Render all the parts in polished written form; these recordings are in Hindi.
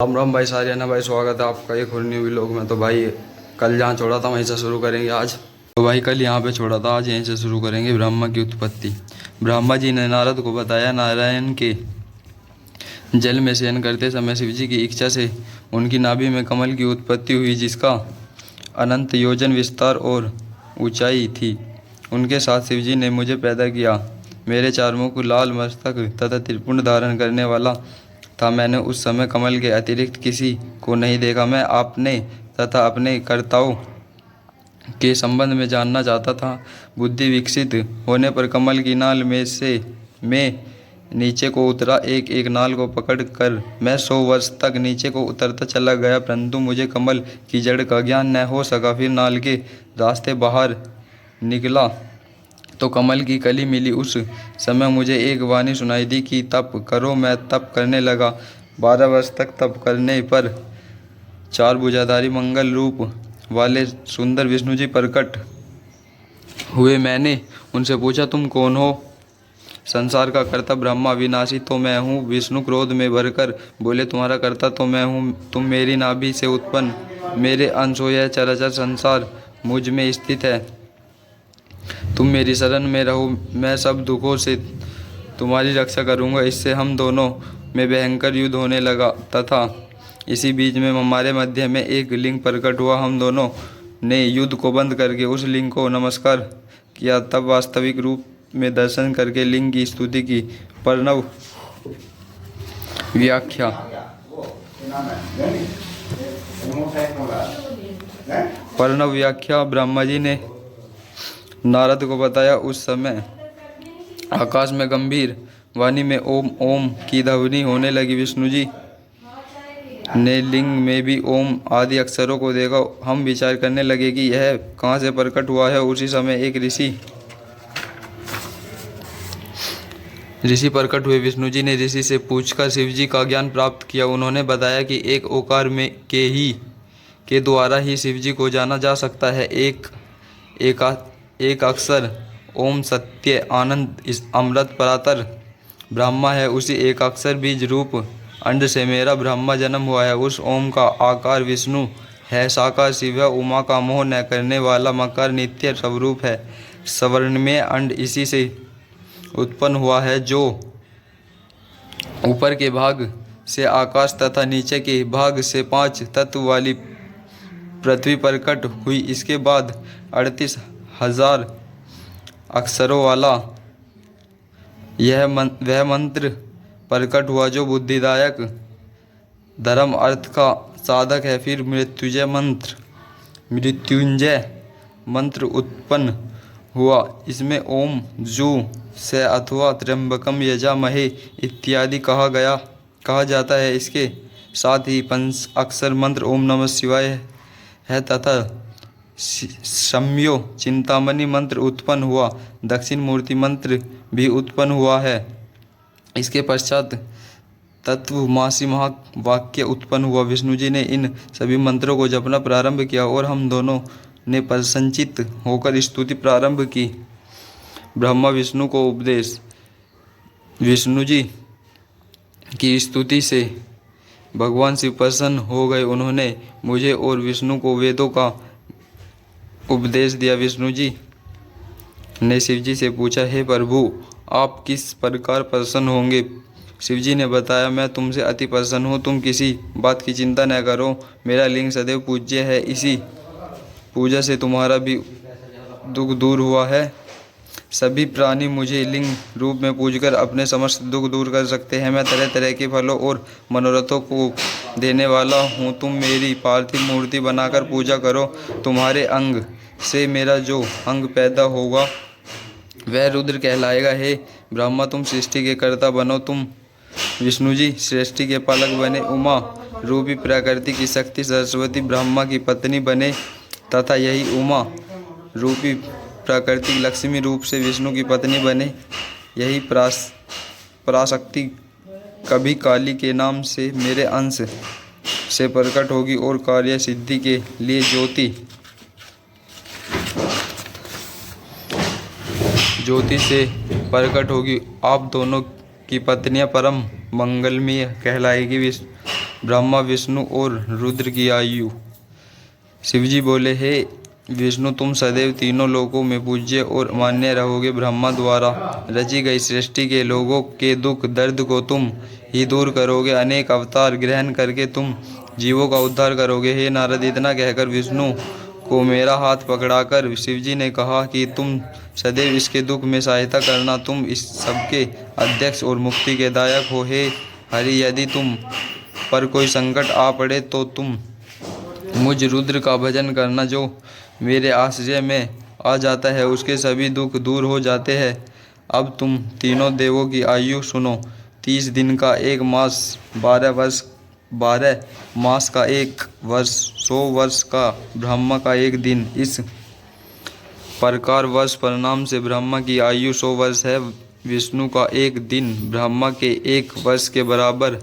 राम राम भाई सारियाना भाई, स्वागत है आपका एक और न्यू व्लॉग में। तो भाई कल जहाँ छोड़ा था वहीं से शुरू करेंगे आज। तो भाई कल यहाँ पे छोड़ा था, आज यहीं से शुरू करेंगे। ब्रह्मा की उत्पत्ति। ब्रह्मा जी ने नारद को बताया, नारायण के जल में शयन करते समय शिव जी की इच्छा से उनकी नाभि में कमल की उत्पत्ति हुई, जिसका अनंत योजन विस्तार और ऊंचाई थी। उनके साथ शिव जी ने मुझे पैदा किया। मेरे चार मुख, लाल मस्तक तथा त्रिपुंड धारण करने वाला था। मैंने उस समय कमल के अतिरिक्त किसी को नहीं देखा। मैं आपने तथा अपने कर्ताओं के संबंध में जानना चाहता था। बुद्धि विकसित होने पर कमल की नाल में से मैं नीचे को उतरा। एक एक नाल को पकड़ कर मैं 100 वर्ष तक नीचे को उतरता चला गया, परंतु मुझे कमल की जड़ का ज्ञान न हो सका। फिर नाल के रास्ते बाहर निकला तो कमल की कली मिली। उस समय मुझे एक वाणी सुनाई दी कि तप करो। मैं तप करने लगा। 12 वर्ष तक तप करने पर 4 भुजाधारी मंगल रूप वाले सुंदर विष्णु जी प्रकट हुए। मैंने उनसे पूछा, तुम कौन हो? संसार का कर्ता ब्रह्मा, विनाशी तो मैं हूँ। विष्णु क्रोध में भरकर बोले, तुम्हारा कर्ता तो मैं हूँ। तुम मेरी नाभि से उत्पन्न मेरे अंश हो। यह चराचर संसार मुझ में स्थित है। तुम मेरी शरण में रहो, मैं सब दुखों से तुम्हारी रक्षा करूंगा। इससे हम दोनों में भयंकर युद्ध होने लगा तथा इसी बीच में हमारे मध्य में एक लिंग प्रकट हुआ। हम दोनों ने युद्ध को बंद करके उस लिंग को नमस्कार किया। तब वास्तविक रूप में दर्शन करके लिंग की स्तुति की। प्रणव व्याख्या। प्रणव व्याख्या। ब्रह्मा जी ने नारद को बताया। उस समय आकाश में गंभीर वाणी में ओम ओम की ध्वनि होने लगी। विष्णु जी ने लिंग में भी ओम आदि अक्षरों को देखा। हम विचार करने लगे कि यह कहाँ से प्रकट हुआ है। उसी समय एक ऋषि प्रकट हुए। विष्णु जी ने ऋषि से पूछकर शिव जी का ज्ञान प्राप्त किया। उन्होंने बताया कि एक ओकार में के द्वारा ही शिव जी को जाना जा सकता है। एक अक्षर ओम सत्य आनंद अमृत परातर ब्रह्मा है। उसी एक अक्षर बीज रूप अंड से मेरा ब्रह्मा जन्म हुआ है। उस ओम का आकार विष्णु है, साकार शिव है। उमा का मोह न करने वाला मकार नित्य स्वरूप है। सवर्ण में अंड इसी से उत्पन्न हुआ है, जो ऊपर के भाग से आकाश तथा नीचे के भाग से 5 तत्व वाली पृथ्वी प्रकट हुई। इसके बाद 38,000 अक्षरों वाला वह मंत्र प्रकट हुआ, जो बुद्धिदायक धर्म अर्थ का साधक है। फिर मृत्युंजय मंत्र उत्पन्न हुआ। इसमें ओम जू से अथवा त्र्यंबकम यजामहे इत्यादि कहा जाता है। इसके साथ ही पंच अक्षर मंत्र ओम नमः शिवाय है तथा सम्यो चिंतामणि मंत्र उत्पन्न हुआ। दक्षिण मूर्ति मंत्र भी उत्पन्न हुआ है। इसके पश्चात तत्वमासी महावाक्य उत्पन्न हुआ। विष्णु जी ने इन सभी मंत्रों को जपना प्रारंभ किया और हम दोनों ने प्रसन्नचित्त होकर स्तुति प्रारंभ की। ब्रह्मा विष्णु को उपदेश। विष्णु जी की स्तुति से भगवान शिव प्रसन्न हो गए। उन्होंने मुझे और विष्णु को वेदों का उपदेश दिया। विष्णु जी ने शिव जी से पूछा, हे प्रभु, आप किस प्रकार प्रसन्न होंगे? शिव जी ने बताया, मैं तुमसे अति प्रसन्न हूँ। तुम किसी बात की चिंता न करो। मेरा लिंग सदैव पूज्य है। इसी पूजा से तुम्हारा भी दुख दूर हुआ है। सभी प्राणी मुझे लिंग रूप में पूजकर अपने समस्त दुख दूर कर सकते हैं। मैं तरह तरह के फलों और मनोरथों को देने वाला हूँ। तुम मेरी पार्थिव मूर्ति बनाकर पूजा करो। तुम्हारे अंग से मेरा जो अंग पैदा होगा वह रुद्र कहलाएगा। हे ब्रह्मा, तुम सृष्टि के कर्ता बनो। तुम विष्णु जी सृष्टि के पालक बने। उमा रूपी प्रकृति की शक्ति सरस्वती ब्रह्मा की पत्नी बने तथा यही उमा रूपी प्रकृति लक्ष्मी रूप से विष्णु की पत्नी बने। यही पराशक्ति कभी काली के नाम से मेरे अंश से प्रकट होगी और कार्य सिद्धि के लिए ज्योति से प्रकट होगी। आप दोनों की पत्नियां परम मंगलमय कहलाएगी। ब्रह्मा, विष्णु और रुद्र की आयु। शिवजी बोले, हे विष्णु, तुम सदैव तीनों लोकों में पूज्य और मान्य रहोगे। ब्रह्मा द्वारा रची गई सृष्टि के लोगों के दुख दर्द को तुम ही दूर करोगे। अनेक अवतार ग्रहण करके तुम जीवों का उद्धार करोगे। हे नारद, इतना कहकर विष्णु को मेरा हाथ पकड़ाकर शिवजी ने कहा कि तुम सदैव इसके दुख में सहायता करना। तुम इस सबके अध्यक्ष और मुक्ति के दायक हो। हे हरि, यदि तुम पर कोई संकट आ पड़े तो तुम मुझ रुद्र का भजन करना, जो मेरे आश्रय में आ जाता है उसके सभी दुख दूर हो जाते हैं। अब तुम तीनों देवों की आयु सुनो। 30 दिन का एक मास, 12 मास का एक वर्ष, 100 वर्ष का ब्रह्मा का एक दिन। इस प्रकार वर्ष परिणाम से ब्रह्मा की आयु 100 वर्ष है। विष्णु का एक दिन ब्रह्मा के एक वर्ष के बराबर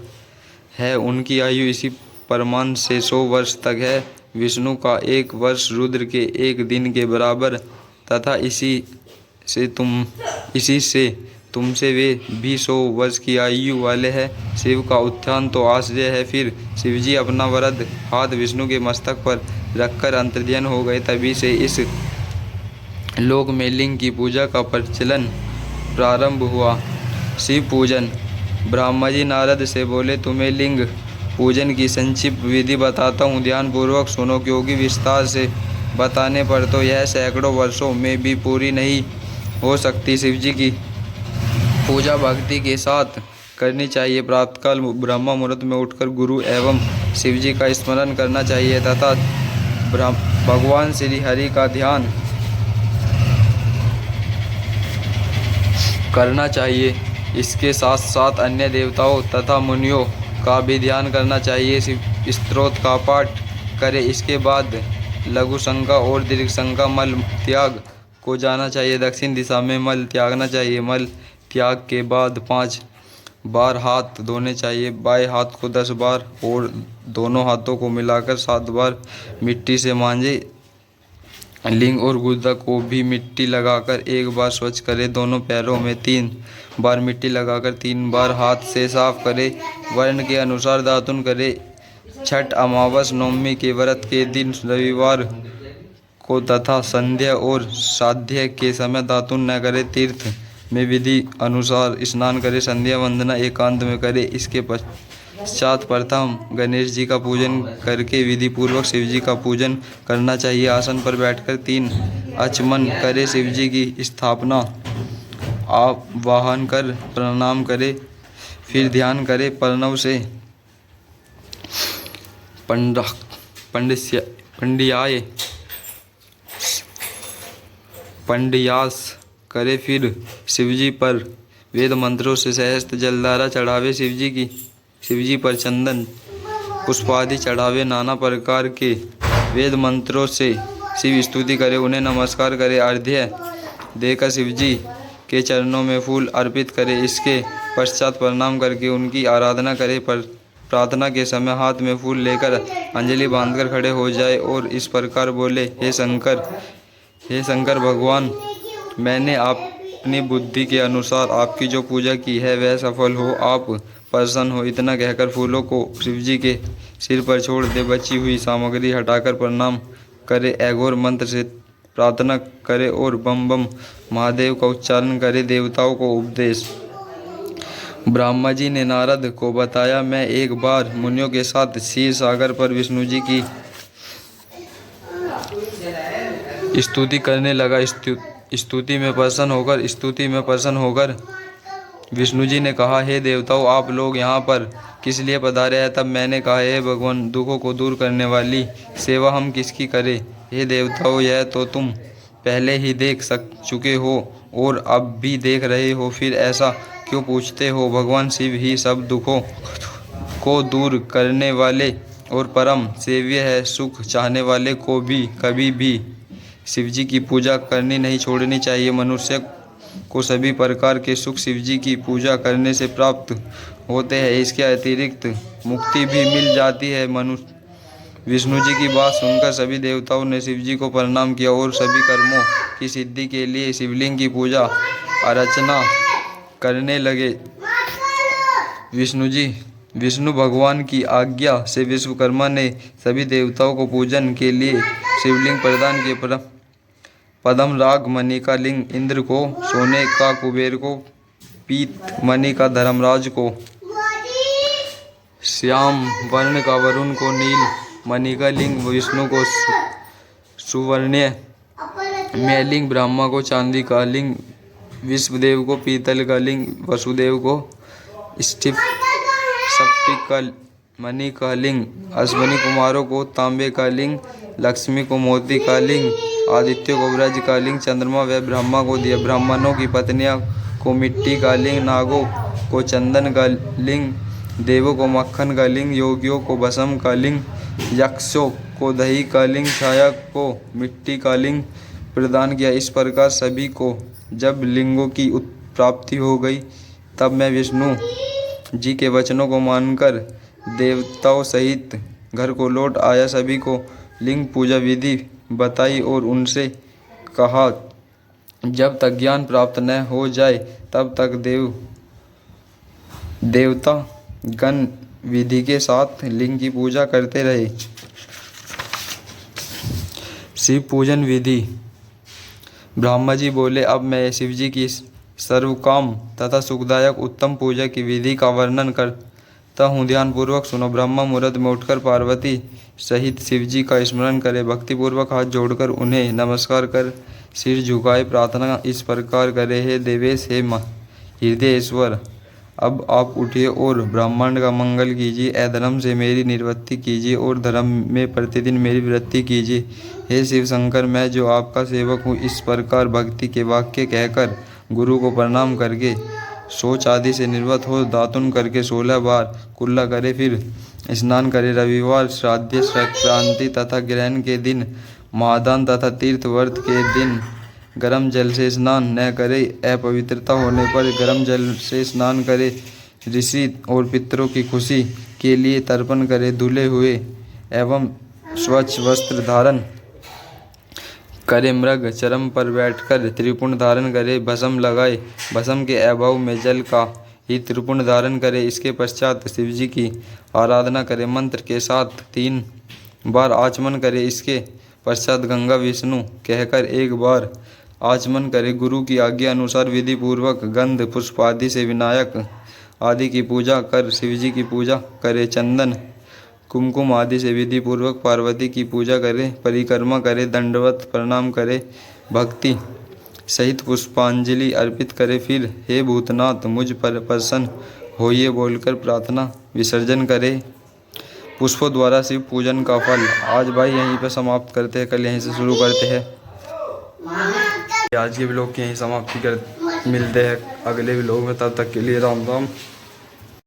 है। उनकी आयु इसी प्रमाण से 100 वर्ष तक है। विष्णु का एक वर्ष रुद्र के एक दिन के बराबर तथा इसी से तुमसे वे भी 100 वर्ष की आयु वाले हैं। शिव का उत्थान तो आश्चर्य है। फिर शिवजी अपना वरद हाथ विष्णु के मस्तक पर रखकर अंतर्ध्यान हो गए। तभी से इस लोक में लिंग की पूजा का प्रचलन प्रारंभ हुआ। शिव पूजन। ब्रह्मा जी नारद से बोले, तुम्हें लिंग पूजन की संक्षिप्त विधि बताता हूँ, ध्यान पूर्वक सुनो, क्योंकि विस्तार से बताने पर तो यह सैकड़ों वर्षों में भी पूरी नहीं हो सकती। शिवजी की पूजा भक्ति के साथ करनी चाहिए। प्रातःकाल ब्रह्म मुहूर्त में उठकर गुरु एवं शिवजी का स्मरण करना चाहिए तथा भगवान श्री हरि का ध्यान करना चाहिए। इसके साथ साथ अन्य देवताओं तथा मुनियों का भी ध्यान करना चाहिए। स्तोत्र का पाठ करें। इसके बाद लघु शंका और दीर्घ शंका मल त्याग को जाना चाहिए। दक्षिण दिशा में मल त्यागना चाहिए। मल त्याग के बाद 5 बार हाथ धोने चाहिए। बाएं हाथ को 10 बार और दोनों हाथों को मिलाकर 7 बार मिट्टी से मांजे। लिंग और गुदा को भी मिट्टी लगाकर 1 बार स्वच्छ करें। दोनों पैरों में 3 बार मिट्टी लगाकर 3 बार हाथ से साफ करें। वर्ण के अनुसार दातुन करें। छठ, अमावस, नवमी के व्रत के दिन, रविवार को तथा संध्या और साध्य के समय दातुन न करें। तीर्थ में विधि अनुसार स्नान करें। संध्या वंदना एकांत में करें। इसके पश्चात प्रथम गणेश जी का पूजन करके विधि पूर्वक शिव जी का पूजन करना चाहिए। आसन पर बैठकर 3 आचमन करें। शिव जी की स्थापना आवाहन कर प्रणाम करें। फिर ध्यान करें। प्रणव से पंडियास करे। फिर शिवजी पर वेद मंत्रों से सहस्त्र जलधारा चढ़ावे। शिवजी पर चंदन पुष्पादि चढ़ावे। नाना प्रकार के वेद मंत्रों से शिव स्तुति करे। उन्हें नमस्कार करे। अर्घ्य देकर शिवजी के चरणों में फूल अर्पित करे। इसके पश्चात प्रणाम करके उनकी आराधना करे। प्रार्थना के समय हाथ में फूल लेकर अंजलि बांधकर खड़े हो जाए और इस प्रकार बोले, हे शंकर भगवान, मैंने अपनी बुद्धि के अनुसार आपकी जो पूजा की है वह सफल हो, आप प्रसन्न हो। इतना कहकर फूलों को शिवजी के सिर पर छोड़ दे। बची हुई सामग्री हटाकर प्रणाम करे। अघोर मंत्र से प्रार्थना करे और बम बम महादेव का उच्चारण करे। देवताओं को उपदेश। ब्रह्मा जी ने नारद को बताया, मैं एक बार मुनियों के साथ क्षीर सागर पर विष्णु जी की स्तुति करने लगा। स्तुति में प्रसन्न होकर विष्णु जी ने कहा, हे देवताओं, आप लोग यहाँ पर किस लिए पधारे हैं? तब मैंने कहा, हे भगवान, दुखों को दूर करने वाली सेवा हम किसकी करें? हे देवताओं, यह तो तुम पहले ही देख चुके हो और अब भी देख रहे हो, फिर ऐसा क्यों पूछते हो? भगवान शिव ही सब दुखों को दूर करने वाले और परम सेव्य है। सुख चाहने वाले को भी कभी भी शिवजी की पूजा करनी नहीं छोड़नी चाहिए। मनुष्य को सभी प्रकार के सुख शिवजी की पूजा करने से प्राप्त होते हैं। इसके अतिरिक्त मुक्ति भी मिल जाती है। विष्णु जी की बात सुनकर सभी देवताओं ने शिवजी को प्रणाम किया और सभी कर्मों की सिद्धि के लिए शिवलिंग की पूजा अर्चना करने लगे। विष्णु भगवान की आज्ञा से विश्वकर्मा ने सभी देवताओं को पूजन के लिए शिवलिंग प्रदान किए। पद्म राग मणि का लिंग इंद्र को, सोने का कुबेर को, पीत मणि का धर्मराज को, श्याम वर्ण का वरुण को, नील मणि का लिंग विष्णु को, सुवर्णीय में लिंग ब्रह्मा को, चांदी का लिंग विश्वदेव को, पीतल का लिंग वसुदेव को, स्फटिक का मणि का लिंग अश्विनी कुमारों को, तांबे का लिंग लक्ष्मी को, मोती का लिंग आदित्य को, ब्रज का लिंग चंद्रमा व ब्रह्मा को दिया। ब्राह्मणों की पत्नियां को मिट्टी का लिंग, नागों को चंदन का लिंग, देवों को मक्खन का लिंग, योगियों को भस्म का लिंग, यक्षों को दही का लिंग, छाया को मिट्टी का लिंग प्रदान किया। इस प्रकार सभी को जब लिंगों की प्राप्ति हो गई तब मैं विष्णु जी के वचनों को मानकर देवताओं सहित घर को लौट आया। सभी को लिंग पूजा विधि बताई और उनसे कहा जब तक ज्ञान प्राप्त न हो जाए तब तक देवता गण विधि के साथ लिंग की पूजा करते रहे। शिव पूजन विधि। ब्रह्मा जी बोले, अब मैं शिव जी की सर्वकाम तथा सुखदायक उत्तम पूजा की विधि का वर्णन करता हूँ, ध्यानपूर्वक सुनो। ब्रह्मा मुहूर्त में उठकर पार्वती सहित शिव जी का स्मरण करे, भक्तिपूर्वक हाथ जोड़कर उन्हें नमस्कार कर सिर झुकाए प्रार्थना इस प्रकार करे, हे देवेश, हे हृदयेश्वर, अब आप उठिए और ब्रह्मांड का मंगल कीजिए। अधर्म से मेरी निवृत्ति कीजिए और धर्म में प्रतिदिन मेरी वृद्धि कीजिए। हे शिव शंकर, मैं जो आपका सेवक हूँ, इस प्रकार भक्ति के वाक्य कहकर गुरु को प्रणाम करके शौच आदि से निर्वत हो दातुन करके 16 बार कुल्ला करे, फिर स्नान करे। रविवार, श्राद्ध, संक्रांति तथा ग्रहण के दिन, महादान तथा तीर्थ व्रत के दिन गर्म जल से स्नान न करे। अपवित्रता होने पर गर्म जल से स्नान करे। ऋषि और पितरों की खुशी के लिए तर्पण करे। धुले हुए एवं स्वच्छ वस्त्र धारण करे। मृग चरम पर बैठकर त्रिपुंड धारण करे। भस्म लगाए। भस्म के अभाव में जल का ही त्रिपुंड धारण करे। इसके पश्चात शिव जी की आराधना करे। मंत्र के साथ 3 बार आचमन करे। इसके पश्चात गंगा विष्णु कहकर 1 बार आचमन करे। गुरु की आज्ञा अनुसार विधि पूर्वक गंध पुष्प आदि से विनायक आदि की पूजा कर शिव जी की पूजा करे। चंदन कुमकुम आदि से विधि पूर्वक पार्वती की पूजा करे। परिक्रमा करे। दंडवत प्रणाम करे। भक्ति सहित पुष्पांजलि अर्पित करे। फिर हे भूतनाथ, मुझ पर प्रसन्न होइए बोलकर प्रार्थना विसर्जन करे। पुष्पों द्वारा शिव पूजन का फल। आज भाई यहीं पर समाप्त करते हैं, कल यहीं से शुरू करते हैं। आज के व्लॉग की यहीं समाप्ति कर मिलते हैं अगले व्लॉग में, तब तक के लिए राम राम।